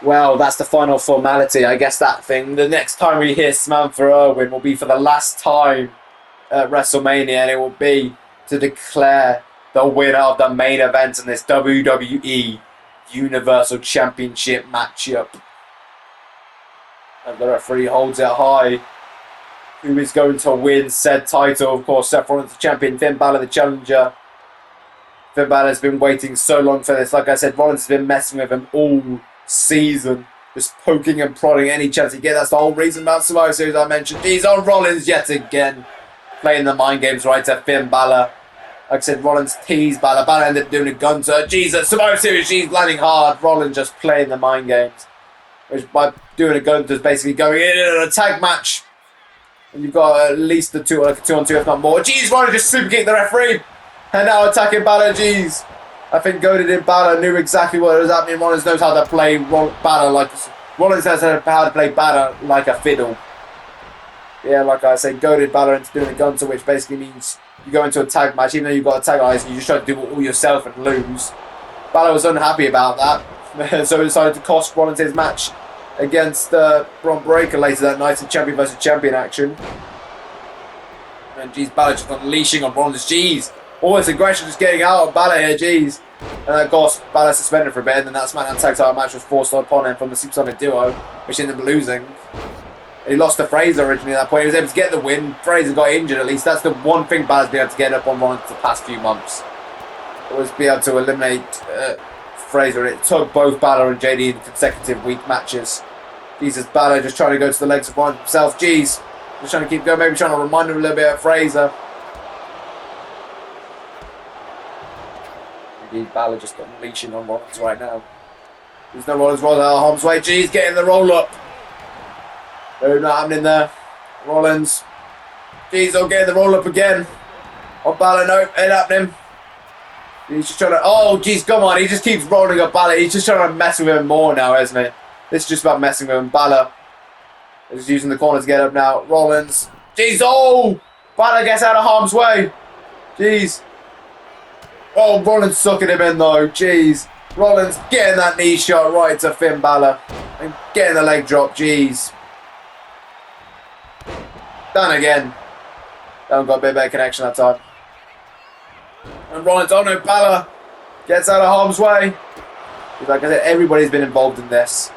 A: Well, that's the final formality. I guess that thing. The next time we hear Samantha Irwin will be for the last time at WrestleMania, and it will be to declare the winner of the main event in this WWE Universal Championship matchup. And the referee holds it high. Who is going to win said title? Of course, Seth Rollins the champion, Finn Balor the challenger. Finn Balor has been waiting so long for this. Like I said, Rollins has been messing with him all season. Just poking and prodding any chance he gets. That's the whole reason about Survivor Series I mentioned. He's on Rollins yet again. Playing the mind games right to Finn Balor. Like I said, Rollins teased Balor. Balor ended up doing a gun to her. Jesus, Survivor Series, she's landing hard. Rollins just playing the mind games. Which by doing a gun to is basically going in a tag match. And you've got at least the two, like a 2-on-2 if not more. Jeez, Rollins just super kicked the referee. And now attacking Balor, jeez. I think goaded in Balor knew exactly what was happening. Rollins knows how to play Balor like... Rollins knows how to play Balor like a fiddle. Yeah, like I said, goaded Balor into doing a gun to, which basically means you go into a tag match, even though you've got a tag alliance, and you just try to do it all yourself and lose. Balor was unhappy about that, so he decided to cost Rollins his match against Bron Breakker later that night in champion versus champion action. And geez, Balor just unleashing on Rollins, jeez. All this aggression just getting out of Balor here, jeez. And of course, Balor suspended for a bit, and then that SmackDown Tag Title match was forced upon him from the Supersonic Duo, which ended up losing. He lost to Fraser originally at that point. He was able to get the win. Fraser got injured at least. That's the one thing Balor's been able to get up on Rollins the past few months. It was be able to eliminate Fraser. It took both Balor and JD in consecutive week matches. Jesus, Balor just trying to go to the legs of Rollins himself. Jeez. Just trying to keep going. Maybe trying to remind him a little bit of Fraser. Indeed, Balor just unleashing on Rollins right now. There's no Rollins rolling out of harm's way. Jeez, getting the roll up. No, not happening there. Rollins. Jeez, they'll get the roll up again. On Balor, no, ain't happening. He's just trying to. Oh, jeez, come on. He just keeps rolling up Balor. He's just trying to mess with him more now, isn't he? This is just about messing with him. Balor is using the corner to get up now. Rollins. Jeez, oh! Balor gets out of harm's way. Jeez. Oh, Rollins sucking him in though. Jeez. Rollins getting that knee shot right to Finn Balor. And getting the leg drop. Jeez. Done again. Haven't got a bit better connection that time. And Rollins, oh no, Balor gets out of harm's way. Like I said, everybody's been involved in this.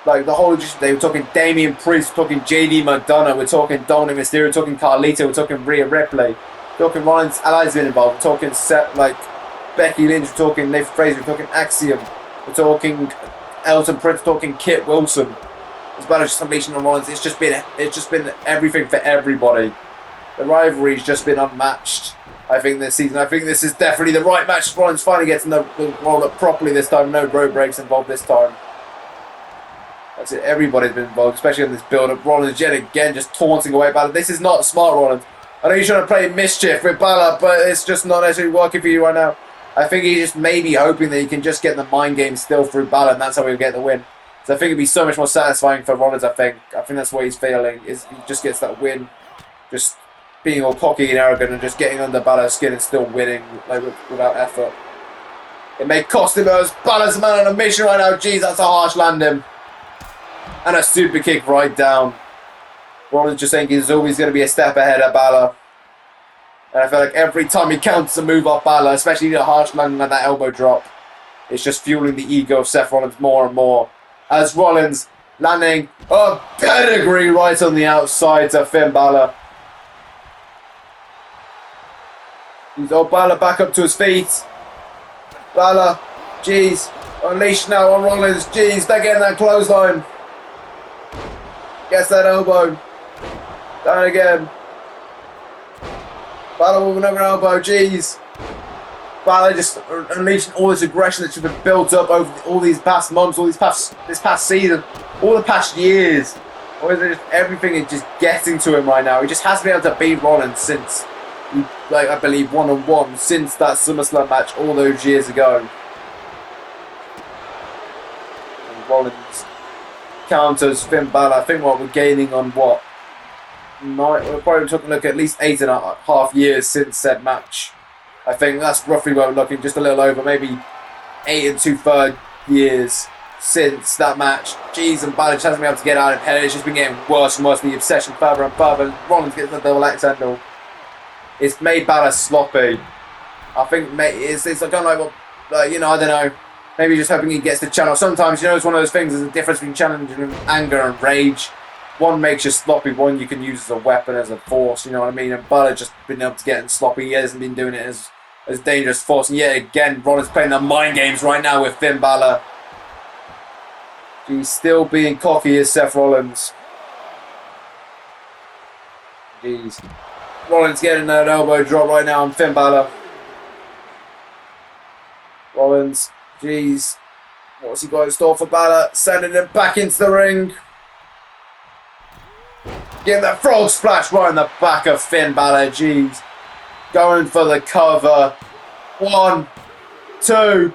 A: Like the whole, they were talking Damian Priest, we're talking JD McDonough, we're talking Dominic Mysterio, we're talking Carlito, we're talking Rhea Ripley, we're talking Rollins allies been involved, we're talking Seth, like Becky Lynch, we're talking Nathan Fraser, we're talking Axiom, we're talking Elton Prince, we're talking Kit Wilson. It's about just unleashing on Rollins. It's just been everything for everybody. The rivalry's just been unmatched. I think this season. I think this is definitely the right match. Rollins finally getting the roll up properly this time. No road breaks involved this time. That's it. Everybody's been involved, especially in this build-up. Rollins yet again just taunting away Balor. This is not smart, Rollins. I know you're trying to play mischief with Balor, but it's just not necessarily working for you right now. I think he's just maybe hoping that he can just get the mind game still through Balor, and that's how he'll get the win. So I think it'd be so much more satisfying for Rollins, I think that's what he's feeling, is he just gets that win. Just being all cocky and arrogant and just getting under Balor's skin and still winning like without effort. It may cost him as Balor's a man on a mission right now. Jeez, that's a harsh landing. And a super kick right down. Rollins just saying he's always going to be a step ahead of Balor. And I feel like every time he counts a move off Balor, especially the harsh landing and that elbow drop, it's just fueling the ego of Seth Rollins more and more. As Rollins landing a pedigree right on the outside to Finn Balor. He's Balor back up to his feet. Balor, jeez, unleashed now on Rollins. Jeez, they're getting that clothesline. Gets that elbow. Down again. Balor with another elbow. Jeez. Balor just unleashing all this aggression that's been built up over all these past months, this past season, all the past years. Everything is just getting to him right now. He just hasn't been able to beat Rollins since, like, I believe, one-on-one since that SummerSlam match all those years ago. And Rollins counters Finn Balor. I think what we're gaining on what? We're probably talking like at least 8.5 years since said match. I think that's roughly where we're looking, just a little over, maybe 8 2/3 years since that match. Jeez, and Balor just hasn't been able to get out of it. It's just been getting worse and worse with the obsession further and further. Rollins gets the double axe handle. It's made Balor sloppy. I think it's I don't know what, you know, I don't know. Maybe just hoping he gets the channel. Sometimes, you know, it's one of those things. There's a difference between challenge and anger and rage. One makes you sloppy, one you can use as a weapon, as a force, you know what I mean? And Balor just been able to get him sloppy. He hasn't been doing it as dangerous force. And yet again, Rollins playing the mind games right now with Finn Balor. He's still being cocky as Seth Rollins. Jeez. Rollins getting an elbow drop right now on Finn Balor. Rollins, jeez. What's he got in store for Balor? Sending him back into the ring. Getting that frog splash right in the back of Finn Balor, jeez. Going for the cover. 1, 2.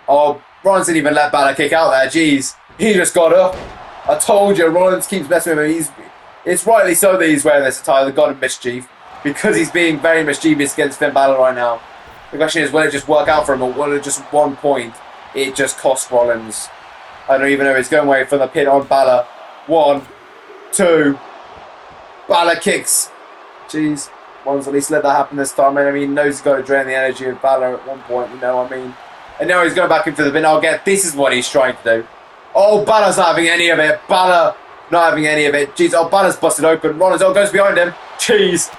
A: Oh, Rollins didn't even let Balor kick out there, jeez. He just got up. I told you, Rollins keeps messing with him. It's rightly so that he's wearing this attire, the God of Mischief. Because he's being very mischievous against Finn Balor right now. The question is, will it just work out for him, or will it just 1 point? It just cost Rollins. I don't even know if he's going away from the pin on Balor. 1, 2. Balor kicks. Jeez. Rollins at least let that happen this time. I mean, he knows he's got to drain the energy of Balor at one point, you know what I mean? And now he's going back in for the pin. This is what he's trying to do. Oh, Balor's not having any of it. Balor not having any of it. Jeez, oh, Balor's busted open. Rollins, goes behind him. Jeez.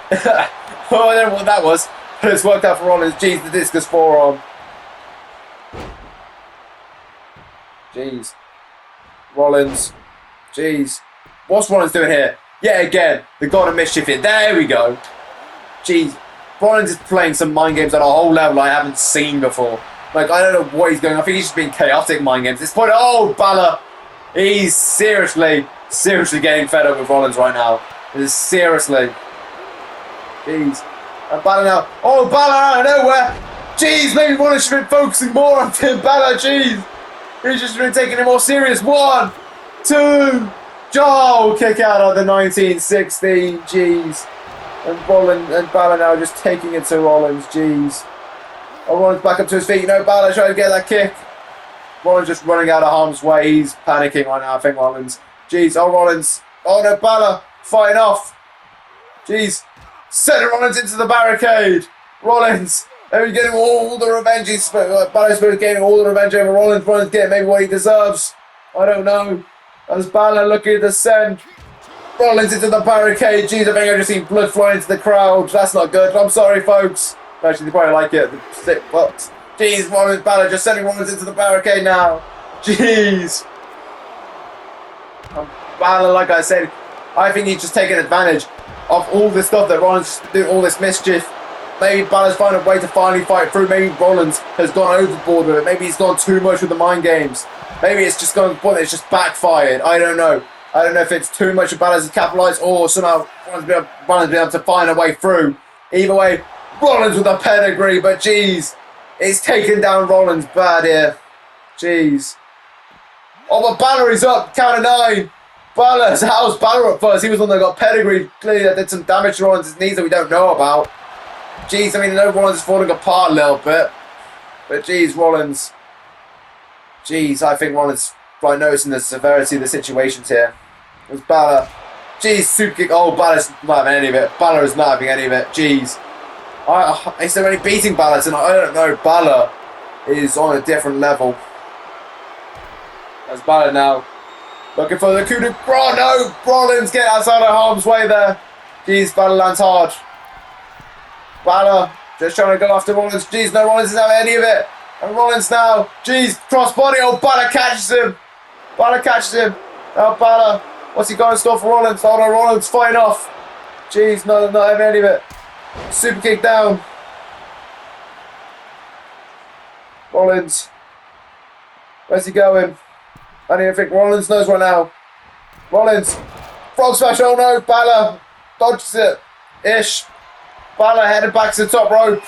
A: Oh, I don't know what that was. But it's worked out for Rollins. Jeez, the discus forearm. Jeez. Rollins. Jeez. What's Rollins doing here? Yeah, again. The God of Mischief here. There we go. Jeez. Rollins is playing some mind games on a whole level I haven't seen before. Like, I don't know what he's doing. I think he's just being chaotic mind games. At this point, oh, Balor. He's seriously getting fed up with Rollins right now. Seriously. Jeez. And Balor now. Oh, Balor out of nowhere. Jeez, maybe Rollins should have been focusing more on Finn Balor. Jeez. He's just been taking it more serious. 1, 2. Oh, kick out of the 1916. Jeez. And Balor now just taking it to Rollins. Jeez. Oh, Rollins back up to his feet. You know, Balor trying to get that kick. Rollins just running out of harm's way. He's panicking right now, I think, Rollins. Jeez, oh, Rollins. Oh, no, Balor fighting off. Jeez. Sending Rollins into the barricade. Rollins. He's getting all the revenge. Balor's getting all the revenge over Rollins. Rollins getting maybe what he deserves. I don't know. As Balor looking to send Rollins into the barricade. Jeez, I think I've just seen blood flying into the crowd. That's not good. I'm sorry, folks. Actually, they probably like it. The sick fucks. Jeez, Balor just sending Rollins into the barricade now. Jeez. Balor, like I said, I think he's just taking advantage of all this stuff that Rollins doing, all this mischief. Maybe Balor's finding a way to finally fight through. Maybe Rollins has gone overboard with it. Maybe he's gone too much with the mind games. Maybe it's just gone, it's just backfired. I don't know. I don't know if it's too much of Balor's capitalised or somehow Rollins been able to find a way through. Either way, Rollins with a pedigree, but jeez, it's taken down Rollins bad here. Jeez. Oh, but Balor is up. Count of 9. How's Balor up first? He was the one that got pedigree. Clearly, that did some damage to Rollins' knees that we don't know about. Jeez, I mean, I know Rollins is falling apart a little bit. But jeez, Rollins. Jeez, I think Rollins right noticing the severity of the situations here. It was Balor. Jeez, super kick. Oh, Balor's not having any of it. Balor is not having any of it. Jeez. Is there any beating Balor tonight? I don't know. Balor is on a different level. That's Balor now. Looking for the coup de grace. Oh, no. Rollins get outside of harm's way there. Jeez, Balor lands hard. Balor just trying to go after Rollins. Jeez, no, Rollins doesn't have any of it. And Rollins now. Jeez, crossbody. Oh, Balor catches him. Balor catches him. Now Balor. What's he got in store for Rollins? Oh, no, Rollins fighting off. Jeez, no, not having any of it. Super kick down. Rollins. Where's he going? I don't even think Rollins knows right now. Rollins. Frog smash. Oh no. Balor dodges it. Ish. Balor headed back to the top rope.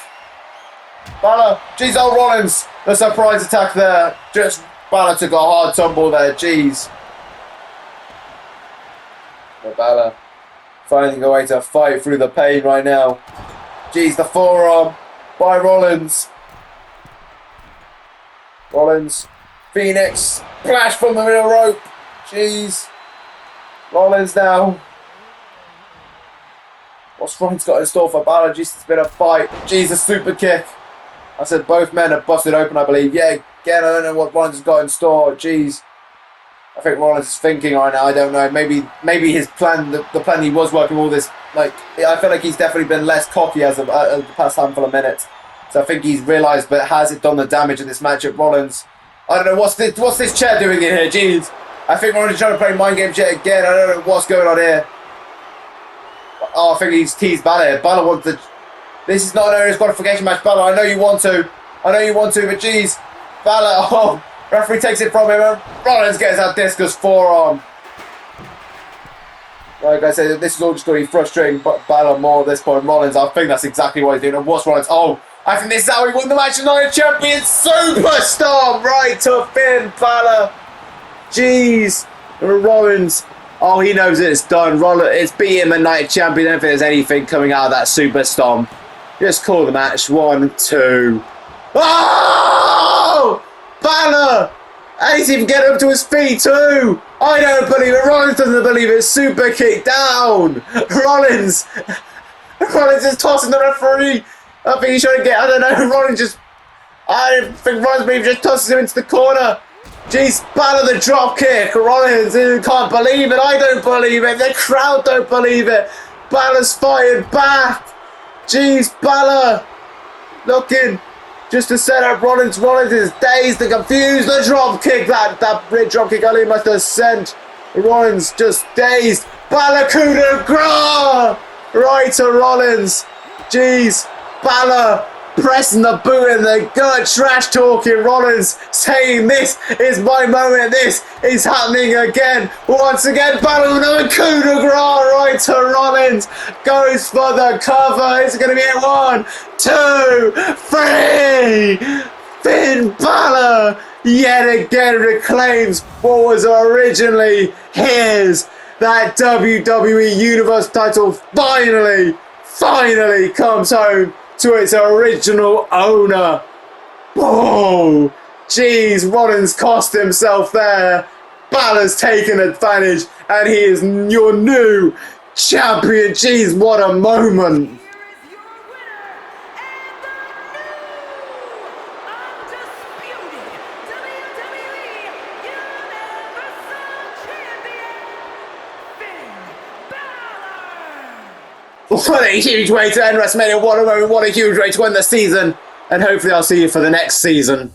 A: Balor. Jeez, oh Rollins. The surprise attack there. Just Balor took a hard tumble there. Jeez. But Balor finding a way to fight through the pain right now. Jeez, the forearm by Rollins. Rollins Phoenix splash from the middle rope. Jeez. Rollins now. What's Rollins got in store for Balor? Jeez, it's been a fight. Jeez, a super kick. I said both men are busted open, I believe. Yeah, again, I don't know what Rollins has got in store. Jeez. I think Rollins is thinking right now. I don't know. Maybe his plan, the plan he was working all this, like, I feel like he's definitely been less cocky as of the past handful of minutes. So I think he's realised, but has it done the damage in this matchup, Rollins? I don't know, what's this chair doing in here? Jeez. I think Rollins is trying to play mind games yet again. I don't know what's going on here. Oh, I think he's teased Balor. Balor wants to... This is not an area qualification match, Balor. I know you want to, but jeez. Balor, oh, referee takes it from him. And Rollins gets that discus forearm. Like I said, this is all just going to be frustrating Balor more at this point. Rollins, I think that's exactly what he's doing. And what's Rollins? Oh, I think this is how he won the match tonight. Champion Superstar right to Finn Balor. Jeez. Rollins. Oh, he knows it's done. Rollins, it's beat him a night champion. I don't think there's anything coming out of that super stomp. Just call the match. 1, 2. Oh! Balor! And he's even getting up to his feet too. I don't believe it. Rollins doesn't believe it. Super kick down. Rollins is tossing the referee. I think he's trying to get, I don't know, I think Rollins maybe just tosses him into the corner. Jeez, Balor the drop kick. Rollins can't believe it. I don't believe it. The crowd don't believe it. Balor's fired back. Jeez, Balor looking just to set up Rollins. Rollins is dazed and confused. The drop kick, that red drop kick only must have sent Rollins just dazed. Balor coup de grace right to Rollins. Jeez, Balor pressing the boot in the gut, trash talking Rollins, saying this is my moment, this is happening again. Once again, Balor with another coup de grace right to Rollins, goes for the cover. It's going to be a 1, 2, 3. Finn Balor yet again reclaims what was originally his. That WWE Universe title finally comes home to its original owner. Oh, jeez, Rollins cost himself there. Balor's taken advantage, and he is your new champion. Jeez, what a moment. What a huge way to end Wrestlemania. What a moment, what a huge way to end the season. And hopefully I'll see you for the next season.